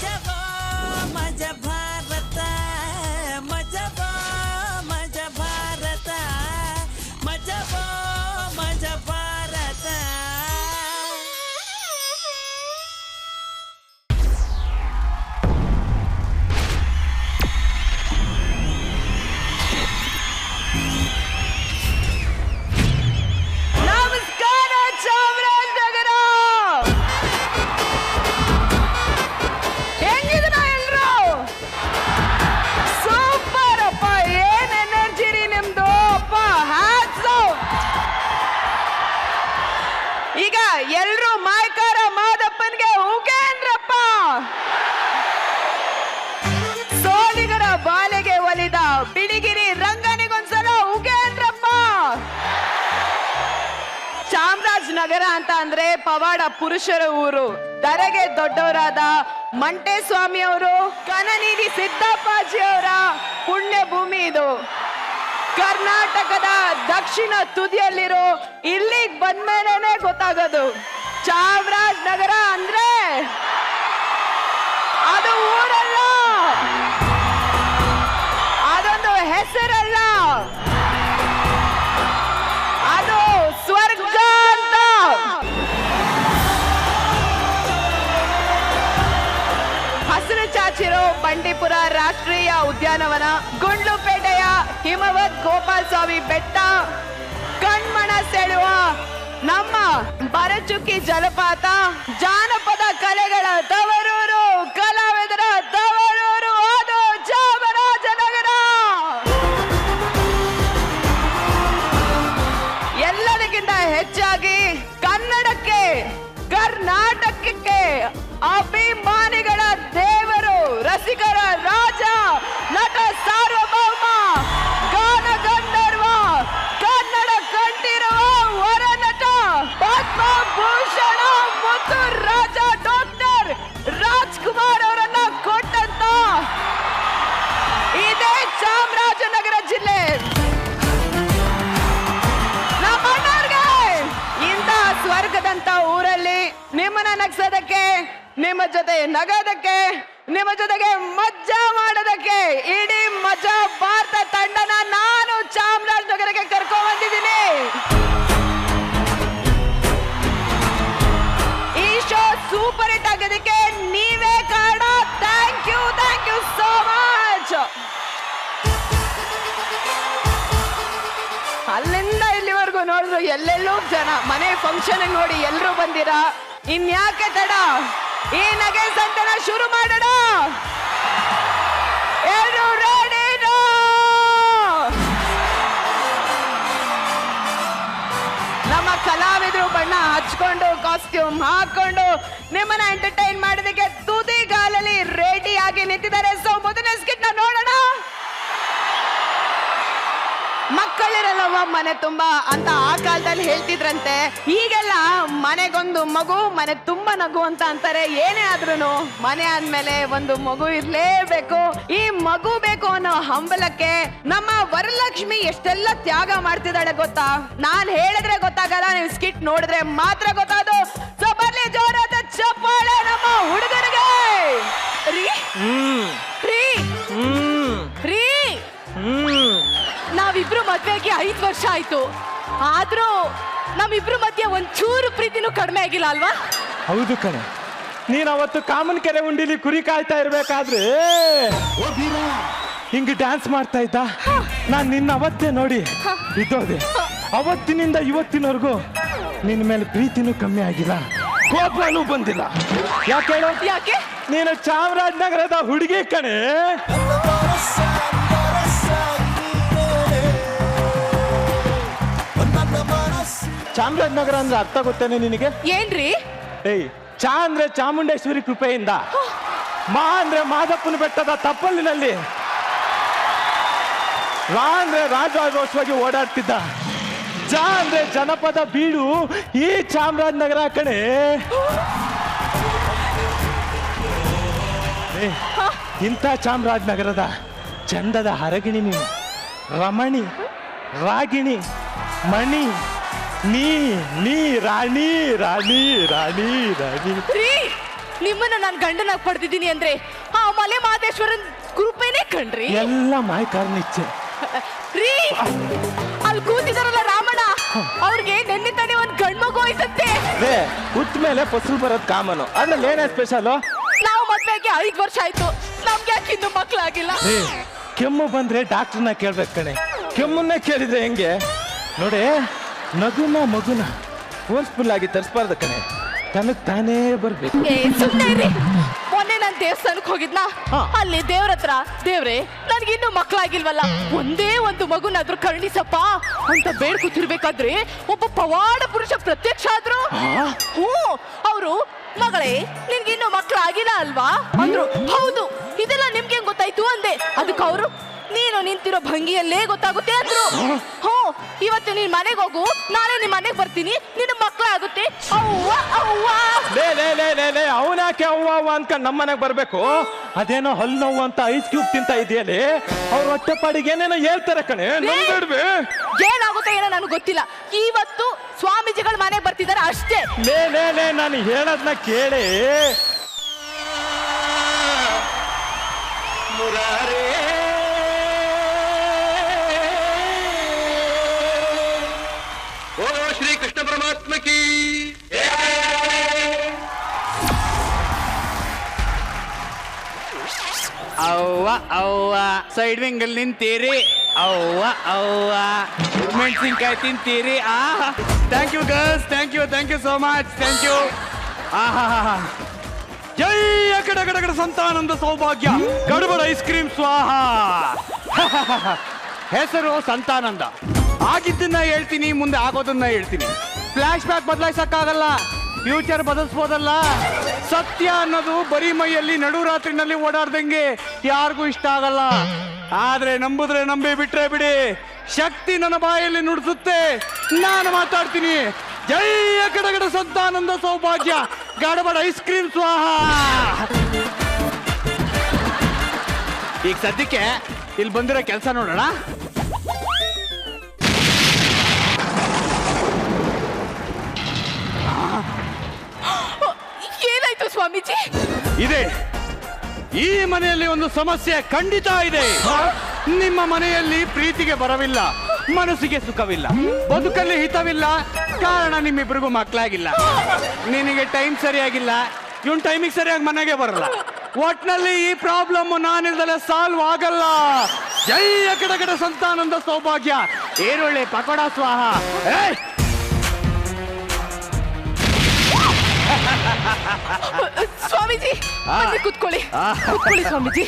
ಮಜಬೋ ಮಜ ಭಾರತ ಮಜಬೋ ಮಜ ಭಾರತ ಮಜಬೋ ಮಜ ಭಾರತ. ನಮಸ್ಕಾರ ಚಾಮರಾಜನಗರ. ಹೆಂಗಿದನ ಎಲ್ರು? ಸೂಪರ್ ಅಪ್ಪ, ಏನ್ ಎನರ್ಜಿ ರೀ ನಿಮ್ದು ಅಪ್ಪ. Hats off. ಈಗ ಎಲ್ರು ಮಾಯ್ಕಾರ ಮಾದಪ್ಪನ್ಗೆ ಉಗೇನ್ರಪ್ಪ. ಸೋಲಿಗರ ಬಾಲೆಗೆ ಒಲಿದ ಬಿಳಿಗಿರಿ ರಂಗನಿಗೊಂದ್ಸಲ ಉಗೇನ್ರಪ್ಪ. ಚಾಮರಾಜನಗರ ಅಂತ ಅಂದ್ರೆ ಪವಾಡ ಪುರುಷರ ಊರು. ಧರೆಗೆ ದೊಡ್ಡವರಾದ ಮಂಟೇಸ್ವಾಮಿ ಅವರು, ಕನನೀರಿ ಸಿದ್ದಪ್ಪಾಜಿ ಅವರ ಪುಣ್ಯ ಭೂಮಿ ಇದು. ಕರ್ನಾಟಕದ ದಕ್ಷಿಣ ತುದಿಯಲ್ಲಿರೋ ಇಲ್ಲಿಗೆ ಬಂದ್ಮೇಲೆ ಗೊತ್ತಾಗೋದು ಚಾಮರಾಜನಗರ ಅಂದ್ರೆ ಅದು ಊರಲ್ಲ, ಅದೊಂದು ಹೆಸರಲ್ಲ, ಅದು ಸ್ವರ್ಗ ಅಂತ. ಹಸಿರು ಚಾಚಿರೋ ಬಂಡೀಪುರ ರಾಷ್ಟ್ರೀಯ ಉದ್ಯಾನವನ, ಗುಂಡ್ಲುಪೇಟೆಯ ಹಿಮವದ್ ಗೋಪಾಲ್ ಸ್ವಾಮಿ ಬೆಟ್ಟ, ಕಣ್ಮಣ ಸೆಳೆಯುವ ನಮ್ಮ ಬರಚುಕ್ಕಿ ಜಲಪಾತ, ಜಾನಪದ ಕಲೆಗಳ ತವರೂರು, ಕಲಾವಿದರ ತವರೂರು, ಅದು ಚಾಮರಾಜನಗರ. ಎಲ್ಲದಕ್ಕಿಂತ ಹೆಚ್ಚಾಗಿ ಕನ್ನಡಕ್ಕೆ, ಕರ್ನಾಟಕಕ್ಕೆ ಅಭಿಮಾನಿಗಳ ದೇವರು, ರಸಿಕರ ರಾಜ, ನಟ ಸಾರ್ವಭೌಮ, ಗಾನ ಗಂಧರ್ವ, ಕನ್ನಡ ಕಂಠಿರುವ ವರನಟ, ಪದ್ಮಭೂಷಣ ಮತ್ತು ರಾಜ ಡಾಕ್ಟರ್ ರಾಜ್ಕುಮಾರ್ ಅವರನ್ನ ಕೊಟ್ಟಂತ ಇದೇ ಚಾಮರಾಜನಗರ ಜಿಲ್ಲೆ. ಇಂಥ ಸ್ವರ್ಗದಂತ ಊರಲ್ಲಿ ನಿಮ್ಮನ್ನ ನಗ್ಸೋದಕ್ಕೆ, ನಿಮ್ಮ ಜೊತೆ ನಗೋದಕ್ಕೆ, ನಿಮ್ಮ ಜೊತೆಗೆ ಮಜ್ಜಾ ಮಾಡೋದಕ್ಕೆ ಇಡೀ ಮಜಾ ಭಾರತ ತಂಡನ ನಾನು ಚಾಮರಾಜನಗರಕ್ಕೆ ಕರ್ಕೊಂಡ್ ಬಂದಿದ್ದೀನಿ. ಈ ಶೋ ಸೂಪರ್ ಹಿಟ್ ಆಗೋದಕ್ಕೆ ನೀವೇ ಕಾರಣ. Thank you so much. ಅಲ್ಲಿಂದ ಇಲ್ಲಿವರೆಗೂ ನೋಡಿದ್ರು ಎಲ್ಲೆಲ್ಲೂ ಜನ, ಮನೆ ಫಂಕ್ಷನ್ ನೋಡಿ ಎಲ್ಲರೂ ಬಂದಿರಾ. ಇನ್ಯಾಕೆ ತಡ, ಈ ನಗೆ ಸಂತನ ಶುರು ಮಾಡೋಣ. ಎಲ್ಲರೂ ರೆಡಿನಾ? ನಮ್ಮ ಕಲಾವಿದರು ಬಣ್ಣ ಹಚ್ಕೊಂಡು, ಕಾಸ್ಟ್ಯೂಮ್ ಹಾಕೊಂಡು ನಿಮ್ಮನ್ನ ಎಂಟರ್ಟೈನ್ ಮಾಡೋದಕ್ಕೆ ತುದಿಗಾಲಲ್ಲಿ ರೆಡಿ ಆಗಿ ನಿಂತಿದ್ದಾರೆ. ಸೊ ಮೊದಲನೇ ಸ್ಕಿಟ್ ನ ನೋಡೋಣ. ಮಕ್ಕಳಿರಲ್ಲವ ಮನೆ ತುಂಬಾ ಅಂತ ಆ ಕಾಲದಲ್ಲಿ ಹೇಳ್ತಿದ್ರಂತೆ. ಈಗೆಲ್ಲ ಮನೆಗೊಂದು ಮಗು, ಮನೆ ತುಂಬಾ ನಗು ಅಂತ ಅಂತಾರೆ. ಏನೇ ಆದ್ರೂ ಮನೆ ಆದ್ಮೇಲೆ ಒಂದು ಮಗು ಇರ್ಲೇಬೇಕು. ಈ ಮಗು ಬೇಕು ಅನ್ನೋ ಹಂಬಲಕ್ಕೆ ನಮ್ಮ ವರಲಕ್ಷ್ಮಿ ಎಷ್ಟೆಲ್ಲ ತ್ಯಾಗ ಮಾಡ್ತಿದ್ದಾಳೆ ಗೊತ್ತಾ? ನಾನ್ ಹೇಳಿದ್ರೆ ಗೊತ್ತಾಗಲ್ಲ, ನೀವು ಸ್ಕಿಟ್ ನೋಡಿದ್ರೆ ಮಾತ್ರ ಗೊತ್ತಾದು. ಸೊ ಬರ್ಲಿ ಜೋರಾದ ಚಪ್ಪಾಳೆ ನಮ್ಮ ಹುಡುಗರಿಗೆ. ರೀ ರೀ ರೀ ನಾವಿಬ್ರು ಮದ್ವೆಗೆ 5 ವರ್ಷ ಆಯ್ತು. ಆದ್ರೂ ನಮ್ಮಿಬ್ರು ಮಧ್ಯೆ ಒಂಚೂರು ಪ್ರೀತಿನೂ ಕಡಿಮೆ ಆಗಿಲ್ಲ ಅಲ್ವಾ? ಹೌದು ಕಣೆ, ನೀನ್ ಅವತ್ತು ಕಾಮನ್ ಕೆರೆ ಉಂಡಿಲಿ ಕುರಿ ಕಾಯ್ತಾ ಇರ್ಬೇಕಾದ್ರೆ ಹಿಂಗ್ ಡ್ಯಾನ್ಸ್ ಮಾಡ್ತಾ ಇದ್ದ. ನಾನ್ ನಿನ್ನ ಅವತ್ತೇ ನೋಡಿ ಇದ್ದೋದೆ. ಅವತ್ತಿನಿಂದ ಇವತ್ತಿನವರೆಗೂ ನಿನ್ನ ಮೇಲೆ ಪ್ರೀತಿನೂ ಕಮ್ಮಿ ಆಗಿಲ್ಲ, ಕೋಪನೂ ಬಂದಿಲ್ಲ. ಯಾಕೆ ಹೇಳು? ಯಾಕೆ? ನೀನು ಚಾಮರಾಜನಗರದ ಹುಡುಗಿ ಕಣೆ. ಚಾಮರಾಜನಗರ ಅಂದ್ರೆ ಅರ್ಥ ಗೊತ್ತೇನೆ ನಿನಗೆ? ಏನ್ರಿ? ಏಯ್, ಚಾ ಅಂದ್ರೆ ಚಾಮುಂಡೇಶ್ವರಿ ಕೃಪೆಯಿಂದ, ಮಾ ಅಂದ್ರೆ ಮಾದಪ್ಪನ ಬೆಟ್ಟದ ತಪ್ಪಲಿನಲ್ಲಿ, ರಾ ಅಂದ್ರೆ ರಾಜಾರೋಷವಾಗಿ ಓಡಾಡ್ತಿದ್ದ, ಜ ಅಂದ್ರೆ ಜನಪದ ಬೀಡು ಈ ಚಾಮರಾಜನಗರ ಕಣೆ. ಇಂಥ ಚಾಮರಾಜನಗರದ ಚಂದದ ಹರಗಿಣಿ ನೀನು, ರಮಣಿ, ರಾಗಿಣಿ, ಮಣಿ, ನೀ ನೀ ರಾಣಿ ರಾಣಿ ರಾಣಿ ರಾಣಿ. ನಿಮ್ಮನ್ನ ನಾನು ಗಂಡನಾಗಿ ಪಡೆದಿದ್ದೀನಿ ಅಂದ್ರೆ ಆ ಮಲೆ ಮಹದೇಶ್ವರನ್ ಕೃಪೆನೇ ಕಣ್ರಿ. ಎಲ್ಲ ಮಾಯಕಾರನಿಚ್ಛೆ ರೀ, ಅಲ್ಲಿ ಕೂತಿದಾರಲ್ಲ ರಾಮಣ್ಣ, ಅವ್ರಿಗೆ ನೆನ್ನೆ ತಾನೇ ಒಂದ್ ಗಂಡ್ಮಗು ಹೋಯ್ತಂತೆ. ಹುಟ್ಟ ಮೇಲೆ ಫಸಲು ಬರೋದ್ ಕಾಮನು, ಅದ್ರಲ್ಲಿ ಏನೇ ಸ್ಪೆಷಲ್? ನಾವು ಮದ್ವೆಗೆ 5 ವರ್ಷ ಆಯ್ತು, ನಮ್ಗೆ ಯಾಕೆ ಇನ್ನು ಮಕ್ಳಾಗಿಲ್ಲ? ಕೆಮ್ಮು ಬಂದ್ರೆ ಡಾಕ್ಟರ್ನ ಕೇಳ್ಬೇಕು ಕಣೆ, ಕೆಮ್ಮನ್ನೇ ಕೇಳಿದ್ರೆ ಹೆಂಗೆ? ನೋಡಿ, ನಗುನ ಮಗುನ ಫೋರ್ಸ್ಫುಲ್ ಆಗಿ ತರಿಸ್ಬಾರ್ದು ಕಣೆ, ತನಗ್ ತಾನೇ ಬರ್ಬೇಕು. ಸುಮ್ಮನೆ ಇರಿ. ಮೊನ್ನೆ ನಾನು ದೇವಸ್ಥಾನಕ್ಕೆ ಹೋಗಿದ್ನಾ, ಅಲ್ಲಿ ದೇವ್ರ ಹತ್ರ, ದೇವ್ರೆ ನನ್ಗಿನ್ನೂ ಮಕ್ಳಾಗಿಲ್ವಲ್ಲ, ಒಂದೇ ಒಂದು ಮಗುನಾದ್ರೂ ಕರುಣಿಸಪ್ಪ ಅಂತ ಬೇಡ್ಕೊತಿರ್ಬೇಕಾದ್ರೆ ಒಬ್ಬ ಪವಾಡ ಪುರುಷ ಪ್ರತ್ಯಕ್ಷ ಆದ್ರು. ಅವರು, ಮಗಳೇ ನಿನ್ಗಿನ್ನೂ ಮಕ್ಳಾಗಿಲ್ಲ ಅಲ್ವಾ ಅಂದ್ರು. ಹೌದು, ಇದೆಲ್ಲ ನಿಮ್ಗೆ ಗೊತ್ತಾಯ್ತು ಅಂದೆ. ಅದಕ್ಕೆ ಅವರು, ನೀನು ನಿಂತಿರೋ ಭಂಗಿಯಲ್ಲೇ ಗೊತ್ತಾಗುತ್ತೆ ಅಂದ್ರು. ಇವತ್ತು ನೀನ್ ಮನೆಗೆ ಹೋಗು, ನಾಳೆ ನಿಮ್ ಮನೆಗೆ ಬರ್ತೀನಿ, ನಿನ್ನ ಮಕ್ಳಾಗುತ್ತೆ. ಅವ್ವ ಅವ್ವ ಅವನಾಕೆ ಅವ್ವ ಅವ್ವ ಅನ್ಕೊಂಡ್ ನಮ್ಮ ಮನೆಗೆ ಬರ್ಬೇಕು? ಅದೇನೋ ಹಲ್ಲು ನೋವು ಅಂತ ಐಸ್ ಕ್ಯೂಬ್ ತಿಂತ ಇದೆಯಲ್ಲಿ ಅವ್ರ ಹೊಟ್ಟೆಪಾಡಿಗೆ ಏನೇನೋ ಹೇಳ್ತಾರೆ ಕಣೆ. ಏನಾಗುತ್ತೆ ಏನೋ ನನಗೆ ಗೊತ್ತಿಲ್ಲ. ಇವತ್ತು ಸ್ವಾಮೀಜಿಗಳ ಮನೆಗೆ ಬರ್ತಿದ್ದಾರೆ ಅಷ್ಟೇ. ನಾನು ಹೇಳದ್ನ ಕೇಳಿ. ಮುರಾರೇ श्री कृष्ण परमात्मा की ಅವ್ವ ಅವ್ವ ಸೈಡ್ ವಿಂಗ್ ಅಲ್ಲಿ ನಿಂತೀರಿ, ಅವ್ವ ಅವ್ವ ಮೆಣಸಿನ್ಕಾಯಿ ತಿಂತೀರಿ. Thank you girls, thank you so much, thank you. ಜೈ ಅಕಡಗಡಗಡ ಸಂತಾನಂದ ಸೌಭಾಗ್ಯ ಗಡಬಡ ಐಸ್ ಕ್ರೀಮ್ ಸ್ವಾಹ. ಹೆಸರು ಸಂತಾನಂದ. ಆಗಿದ್ದನ್ನ ಹೇಳ್ತೀನಿ, ಮುಂದೆ ಆಗೋದನ್ನ ಹೇಳ್ತೀನಿ. ಫ್ಲಾಶ್ ಬ್ಯಾಕ್ ಬದಲಾಯಿಸಕ್ಕಾಗಲ್ಲ, ಫ್ಯೂಚರ್ ಬದಲಿಸ್ಬೋದಲ್ಲ. ಸತ್ಯ ಅನ್ನೋದು ಬರೀ ಮೈಯಲ್ಲಿ ನಡುರಾತ್ರಿನಲ್ಲಿ ಓಡಾಡ್ದಂಗೆ ಯಾರಿಗೂ ಇಷ್ಟ ಆಗಲ್ಲ. ಆದ್ರೆ ನಂಬುದ್ರೆ ನಂಬಿ, ಬಿಟ್ರೆ ಬಿಡಿ, ಶಕ್ತಿ ನನ್ನ ಬಾಯಲ್ಲಿ ನುಡಿಸುತ್ತೆ. ನಾನು ಮಾತಾಡ್ತೀನಿ. ಜೈ ಅಕಡಗಡ ಸಂತಾನಂದ ಸೌಭಾಗ್ಯ ಗಡಬಡ ಐಸ್ ಕ್ರೀಮ್ ಸ್ವಾಹ. ಈಗ ಸದ್ಯಕ್ಕೆ ಇಲ್ಲಿ ಬಂದಿರೋ ಕೆಲಸ ನೋಡೋಣ. ಏನಾಯ್ತು ಸ್ವಾಮೀಜಿ? ಇದೆ, ಈ ಮನೆಯಲ್ಲಿ ಒಂದು ಸಮಸ್ಯೆ ಖಂಡಿತ ಇದೆ. ನಿಮ್ಮ ಮನೆಯಲ್ಲಿ ಪ್ರೀತಿಗೆ ಬರವಿಲ್ಲ, ಮನಸ್ಸಿಗೆ ಸುಖವಿಲ್ಲ, ಬದುಕಲ್ಲಿ ಹಿತವಿಲ್ಲ. ಕಾರಣ ನಿಮ್ಮಿಬ್ಬರಿಗೂ ಮಕ್ಕಳಾಗಿಲ್ಲ. ನಿನಗೆ ಟೈಮ್ ಸರಿಯಾಗಿಲ್ಲ, ಇವನ್ ಟೈಮಿಗೆ ಸರಿಯಾಗಿ ಮನೆಗೆ ಬರಲ್ಲ. ಒಟ್ನಲ್ಲಿ ಈ ಪ್ರಾಬ್ಲಮ್ ನಾನಿಲ್ದಲೆ ಸಾಲ್ವ್ ಆಗಲ್ಲ. ಜೈ ಅಕಡಗಡ ಸಂತಾನಂದ ಸೌಭಾಗ್ಯ ಏರೊಳ್ಳೆ ಪಕೋಡ ಸ್ವಾಹ. ಸ್ವಾಮೀಜಿ ಬನ್ನಿ ಕೂತ್ಕೊಳ್ಳಿ, ಕೂತ್ಕೊಳ್ಳಿ ಸ್ವಾಮೀಜಿ.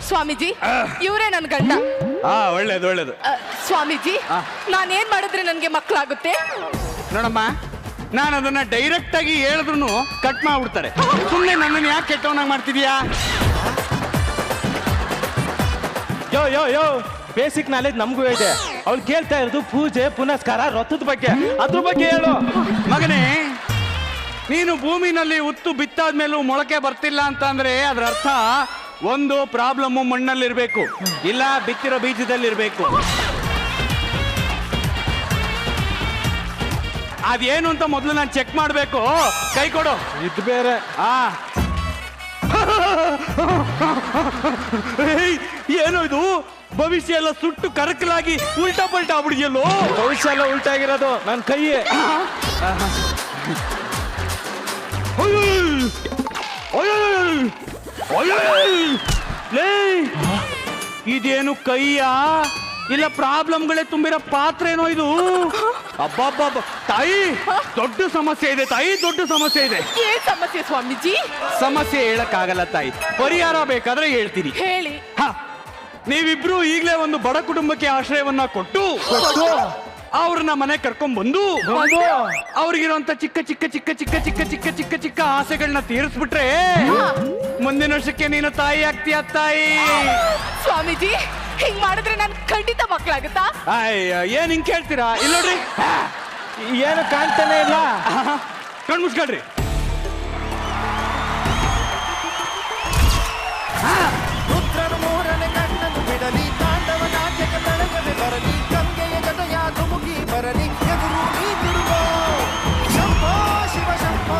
ಸ್ವಾಮೀಜಿ ಇವರೇ ನನ್ ಗಂಡ. ಒಳ್ಳೇದು ಒಳ್ಳೇದು. ಸ್ವಾಮೀಜಿ ನಾನೇನ್ ಮಾಡಿದ್ರೆ ನನ್ಗೆ ಮಕ್ಕಳಾಗುತ್ತೆ? ನೋಡಮ್ಮ, ನಾನು ಅದನ್ನ ಡೈರೆಕ್ಟ್ ಆಗಿ ಹೇಳಿದ್ರು ಕಟ್ ಮಾಡ್ಬಿಡ್ತಾರೆ. ಸುಮ್ಮನೆ ನನ್ನನ್ನು ಯಾಕೆ ಕೆಟ್ಟವನಾಗಿ ಮಾಡ್ತಿದ್ಯಾ? ಯೋ ಯೋ ಯೋ ಬೇಸಿಕ್ ನಾಲೆಜ್ ನಮಗೂ ಇದೆ. ಅವ್ಳು ಕೇಳ್ತಾ ಇರೋದು ಪೂಜೆ ಪುನಸ್ಕಾರ ವ್ರತದ ಬಗ್ಗೆ, ಅದ್ರ ಬಗ್ಗೆ ಹೇಳು. ಮಗನೇ, ನೀನು ಭೂಮಿನಲ್ಲಿ ಉತ್ತು ಬಿತ್ತಾದ್ಮೇಲೂ ಮೊಳಕೆ ಬರ್ತಿಲ್ಲ ಅಂತ ಅಂದ್ರೆ ಅದ್ರ ಅರ್ಥ ಒಂದು ಪ್ರಾಬ್ಲಮ್ ಮಣ್ಣಲ್ಲಿರ್ಬೇಕು, ಇಲ್ಲ ಬಿತ್ತಿರೋ ಬೀಜದಲ್ಲಿರ್ಬೇಕು. ಅದೇನು ಅಂತ ಮೊದಲು ನಾನು ಚೆಕ್ ಮಾಡ್ಬೇಕು. ಕೈ ಕೊಡು. ಇದು ಬೇರೆ. ಏನು ಇದು? ಭವಿಷ್ಯ ಎಲ್ಲ ಸುಟ್ಟು ಕರಕಲಾಗಿ ಉಲ್ಟಾ ಪಲ್ಟಾ ಆಗ್ಬಿಡಿಯಲ್ಲೋ. ಭವಿಷ್ಯ ಎಲ್ಲ ಉಲ್ಟಾಗಿರೋದು ನನ್ನ ಕೈ. ಇದೇನು ಕೈಯ ಇಲ್ಲ ಪ್ರಾಬ್ಲಮ್ಗಳೇ ತುಂಬಿರೋ ಪಾತ್ರ ಏನೋ ಇದು? ಅಬ್ಬಬ್ಬಬ್ಬ ತಾಯಿ, ದೊಡ್ಡ ಸಮಸ್ಯೆ ಇದೆ ತಾಯಿ, ದೊಡ್ಡ ಸಮಸ್ಯೆ ಇದೆ. ಏನ್ ಸಮಸ್ಯೆ ಸ್ವಾಮೀಜಿ? ಸಮಸ್ಯೆ ಹೇಳಕ್ಕಾಗಲ್ಲ ತಾಯಿ, ಪರಿಹಾರ ಬೇಕಾದ್ರೆ ಹೇಳ್ತೀನಿ. ಹೇಳಿ. ನೀವಿಬ್ರು ಈಗಲೇ ಒಂದು ಬಡ ಕುಟುಂಬಕ್ಕೆ ಆಶ್ರಯವನ್ನ ಕೊಟ್ಟು ಅವ್ರನ್ನ ಮನೆ ಕರ್ಕೊಂಡ್ ಬಂದು ಅವ್ರಿಗಿರುವಂತ ಚಿಕ್ಕ ಚಿಕ್ಕ ಚಿಕ್ಕ ಚಿಕ್ಕ ಚಿಕ್ಕ ಚಿಕ್ಕ ಚಿಕ್ಕ ಚಿಕ್ಕ ಆಸೆಗಳನ್ನ ತೀರಿಸ್ಬಿಟ್ರೆ ಮುಂದಿನ ವರ್ಷಕ್ಕೆ ನೀನು ತಾಯಿ ಆಗ್ತೀಯ ತಾಯಿ. ಸ್ವಾಮೀಜಿ ಹಿಂಗ್ ಮಾಡಿದ್ರೆ ನನ್ ಖಂಡಿತ ಮಕ್ಕಳಾಗುತ್ತಾ? ಏನ್ ಹಿಂಗ್ ಕೇಳ್ತೀರಾ? ಇಲ್ಲ ನೋಡ್ರಿ, ಏನು ಕಾಣ್ತಾನೆ ಇಲ್ಲ. ಕಣ್ಮುಚ್ಕೊಳ್ರಿ. ರುದ್ರನು ಮೂರನೇ ಕಣ್ಣನ್ನು ಬಿಡಲಿ, ತಾಂಡವ ನಾಟ್ಯಕ್ಕೆ ಬೆಳಗದೆ ಬರಲಿ, ಗಂಗೆಯ ಜಟಯ ಧುಮುಕಿ ಬರಲಿ, ಎದುರು ನೀ ತಿರುಗೋ. ಶಂಭೋ ಶಿವ ಶಂಭೋ,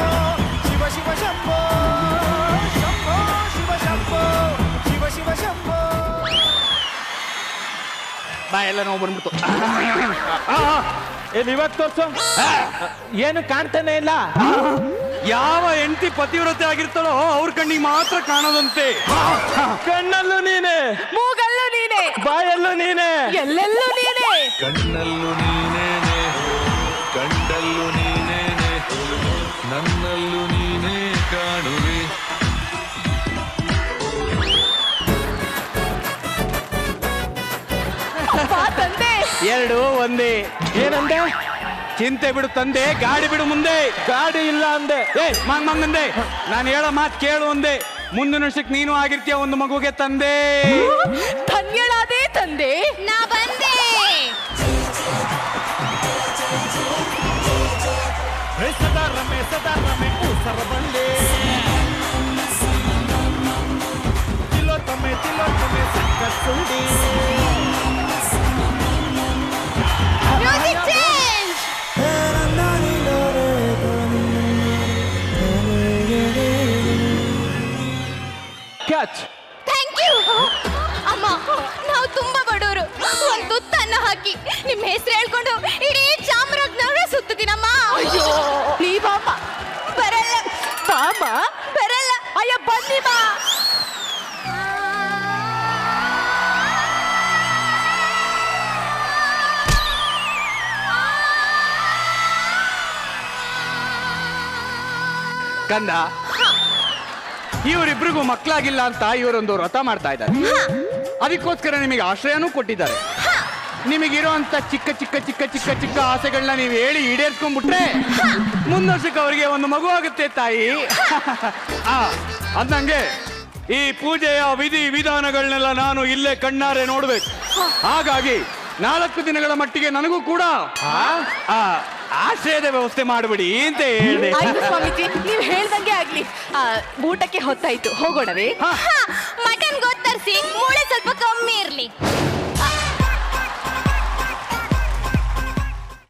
ಶಿವ ಶಿವ ಶಂಭೋ. ಬಾ ಎಲ್ಲ ನೋವು ಬಂದ್ಬಿಡ್ತು. ಇಲ್ಲಿ ಇವತ್ತು ತೋರ್ಸು. ಏನು ಕಾಣ್ತಾನೆ ಇಲ್ಲ. ಯಾವ ಹೆಂಡತಿ ಪತಿವ್ರತೆ ಆಗಿರ್ತಾಳೋ ಅವ್ರ ಕಣ್ಣಿಗೆ ಮಾತ್ರ ಕಾಣೋದಂತೆ. ಕಣ್ಣಲ್ಲೂ ನೀನೆ, ಮೂಗಲ್ಲೂ ನೀನೆ, ಬಾಯಲ್ಲೂ ನೀನೆ, ಎಲ್ಲೆಲ್ಲೂ ನೀನೆ. ಕಣ್ಣಲ್ಲೂ ನೀನೇನೆ, ಕಂಡಲ್ಲೂ ನೀನೇನೆ, ನನ್ನಲ್ಲೂ ನೀನೇ ಕಾಣುವೆ. ತಂದೆ ಎರಡು ಒಂದೇ. ಏನಂದೆ? ಚಿಂತೆ ಬಿಡು ತಂದೆ, ಗಾಡಿ ಬಿಡು ಮುಂದೆ. ಗಾಡಿ ಇಲ್ಲ ಅಂದೆ. ಮಂಗಂದೆ, ನಾನು ಹೇಳೋ ಮಾತು ಕೇಳು ಒಂದೇ. ಮುಂದಿನ ವರ್ಷಕ್ಕೆ ನೀನು ಆಗಿರ್ತೀಯ ಒಂದು ಮಗುಗೆ ತಂದೆ. ಧನ್ಯಳಾದೆ ತಂದೆ. ನಾ ಬಂದೆ. ಸದಾ ರಮೆ ಊಸರ ಬಂದೆ. ತಿಲೋ ತಮ್ಮೆ ಸಕ್ಕ ಸುಂಡಿ. Music change. Catch. Thank you. ಅಮ್ಮ, ನಾವು ತುಂಬಾ ಬಡವರು. ಒಂದು ತುತ್ತನ್ನ ಹಾಕಿ ನಿಮ್ಮ ಹೆಸರು ಹೇಳ್ಕೊಂಡು ಇಡೀ ಚಾಮರಾಜನಗರ ಸುತ್ತಿದ್ದೀನಮ್ಮ. ಅಯ್ಯೋ ನೀ ಬಾಮ. ಬರಲ್ಲ ಬಾಮ ಬರಲ್ಲ. ಅಯ್ಯ ಬನ್ನಿ ಬಾ. ಕಂದ, ಇವರಿಬ್ರಿಗೂ ಮಕ್ಕಳಾಗಿಲ್ಲ ಅಂತ ಇವರೊಂದು ವ್ರತ ಮಾಡ್ತಾ ಇದ್ದಾರೆ. ಅದಕ್ಕೋಸ್ಕರ ನಿಮಗೆ ಆಶ್ರಯನೂ ಕೊಟ್ಟಿದ್ದಾರೆ. ನಿಮಗಿರುವಂತ ಚಿಕ್ಕ ಚಿಕ್ಕ ಚಿಕ್ಕ ಚಿಕ್ಕ ಚಿಕ್ಕ ಆಸೆಗಳನ್ನ ನೀವು ಹೇಳಿ ಈಡೇರಿಸ್ಕೊಂಡ್ಬಿಟ್ರೆ ಮುಂದಿನ ವರ್ಷಕ್ಕೆ ಅವರಿಗೆ ಒಂದು ಮಗು ಆಗುತ್ತೆ ತಾಯಿ. ಅಂದಂಗೆ ಈ ಪೂಜೆಯ ವಿಧಿ ವಿಧಾನಗಳನ್ನೆಲ್ಲ ನಾನು ಇಲ್ಲೇ ಕಣ್ಣಾರೆ ನೋಡ್ಬೇಕು. ಹಾಗಾಗಿ 4 ದಿನಗಳ ಮಟ್ಟಿಗೆ ನನಗೂ ಕೂಡ ಆಶ್ರಯದ ವ್ಯವಸ್ಥೆ ಮಾಡ್ಬಿಡಿ ಅಂತ ಹೇಳಿದೆ. ಆಯ್ತು ಸ್ವಾಮೀಜಿ, ನೀವು ಹೇಳ್ದಂಗೆ ಆಗ್ಲಿ. ಊಟಕ್ಕೆ ಹೊತ್ತಾಯ್ತು, ಹೋಗೋಣವೇ? ಹ,